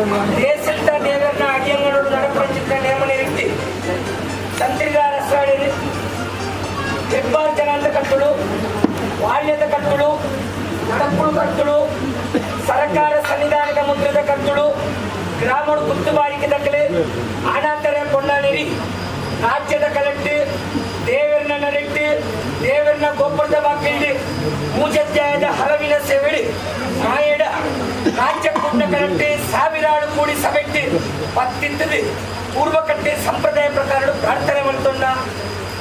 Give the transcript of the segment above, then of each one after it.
ದೇಶದ ದೇವರನ್ನ ಅಡಿಯಂಗಳೋಡು ನಡಪಂಚಿತ ನೇಮ ನಿರೀಕ್ಷೆ ತಂತ್ರಿಗಾರ ಸ್ಥಳದಲ್ಲಿ ಹೆಬ್ಬಾರ್ ಜನಾಂತ ಕಟ್ಟುಳು ವಾಳ್ಯದ ಕಟ್ಟುಳು ತಪ್ಪುಳು ಕಟ್ಟುಳು ಸರ್ಕಾರ ಸನ್ನಿಧಾನದ ಮುದ್ರದ ಕಟ್ಟುಳು ಗ್ರಾಮಡು ಕುತ್ತುಬಾರಿಕೆ ದಕ್ಕಲೆ ಆನಾತರ ಕೊಂಡಾನೇರಿ ರಾಜ್ಯದ ಕಲೆಕ್ಟ್ ದೇವರನ್ನ ನರೆಕ್ಟ್ ದೇವರನ್ನ ಗೋಪುರದ ಬಾಕಿಲ್ಡ್ ಮೂಜತ್ಯಾಯದ ಹಲವಿನ ಸೇವೆಳಿ ನಾಯಡ ರಾಜ್ಯ ಕುಂಡ ಕಲೆಕ್ಟ್ ಸಾವಿರಾರು ಕೂಡಿ ಸಭೆಟ್ಟು ಪತ್ತಿತ್ತದು ಪೂರ್ವಕಟ್ಟೆ ಸಂಪ್ರದಾಯ ಪ್ರಕಾರ ಪ್ರಾರ್ಥನೆ ಮಾಡ್ತೊಂಡ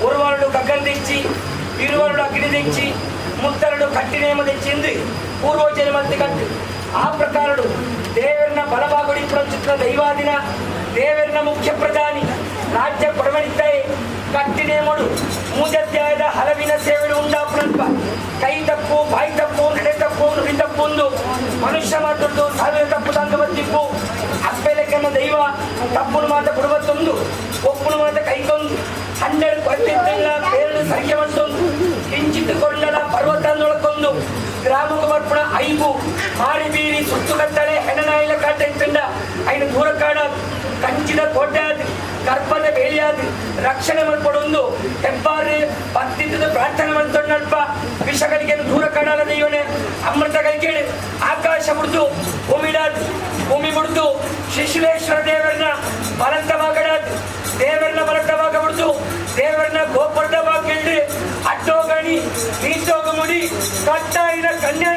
ಒರುವರಡು ಗಗನ್ ತೆಚ್ಚಿ ಇರುವರಡು ಅಗ್ನಿ ತೆಚ್ಚಿ ಮುತ್ತರಡು ಕಟ್ಟಿನೇಮ ತೆಚ್ಚಿಂದು ಪೂರ್ವಜನ್ಮಂತೆ ಕಟ್ಟು ಆ ಪ್ರಕಾರ ದೇವರನ್ನ ಬಲಭಾಗಡಿ ಪ್ರಚಿತ್ರ ದೈವಾದಿನ ದೇವರನ್ನ ಮುಖ್ಯ ಪ್ರಧಾನಿ ರಾಜ್ಯ ಕೊಡವಣಿತಾಯಿ ಕಟ್ಟಿನೇಮಡು ಮೂಜತ್ಯಾಯದ ಹಲವಿನ ಸೇವೆಗಳು ಉಂಟಾಪುನಲ್ಪ ಕೈ ತಪ್ಪು ಬಾಯಿ ತಪ್ಪು ನಡೆ ತಪ್ಪು ನುಡಿ ತಪ್ಪು ಒಂದು ಮನುಷ್ಯ ಮಾತದ್ದು ಸಾವಿರ ತಪ್ಪು ತಂಗ ಬಂದಿಪ್ಪು ಅಪ್ಪೆಲೆಕ್ಕನ್ನ ದೈವ ತಪ್ಪುನು ಮಾತ ಕೊಡುವತ್ತೊಂದು ಒಪ್ಪುನು ಮಾತ ಕೈಗೊಂದು 12 ಕೊಟ್ಟಿದ್ದೆಲ್ಲ ಬೇರೆ ಸಂಖ್ಯೆ ಮತ್ತೊಂದು ಕಿಂಚಿತ್ತುಕೊಂಡಲ ಪರ್ವತನೊಳಕೊಂದು ಗ್ರಾಮಕ್ಕೆ ಬರ್ಪಣ ಐಗು ಮಾರಿ ಬೀರಿ ಸುತ್ತು ಕತ್ತಳೆ ಹೆಣನಾಯಿಲ ಕಾಟೆಂಡ ಐನ ದೂರ ಕಾಡಾದ ಕಂಚಿದ ಕೋಟೆಯಾದ ಕರ್ಪದ ಬೇಲಿಯಾದ ರಕ್ಷಣೆ ಮಾಡ್ಕೊಡೊಂದು ಹೆಬ್ಬಾರಿ ಪತ್ತಿದ್ದದ ಪ್ರಾರ್ಥನೆ ಮಾಡ್ಕೊಂಡಲ್ಪ ವಿಷಗಳಿಗೆ ದೂರ ಕಾಡಾಲ ದೈವನೇ ಅಮೃತ ಕೈಕೇಳಿ ಆಕಾಶ ಬಿಡ್ದು ಭೂಮಿ ಬಿಡ್ದು ಶಿಶುಲೇಶ್ವರ ದೇವರನ್ನ ಬಲಂತವಾಗಡಾದ ದೇವರನ್ನ ಬಲಂತವಾಗ ಬಿಡ್ದು ದೇವರನ್ನ ಗೋಪುರದ ಬಾಗಿಲ್ಡ್ ಅಟ್ಟೋಗಣಿ ನೀಟೋಗ ಮುಡಿ ಕಟ್ಟಾಯಿನ ಕನ್ಯಾ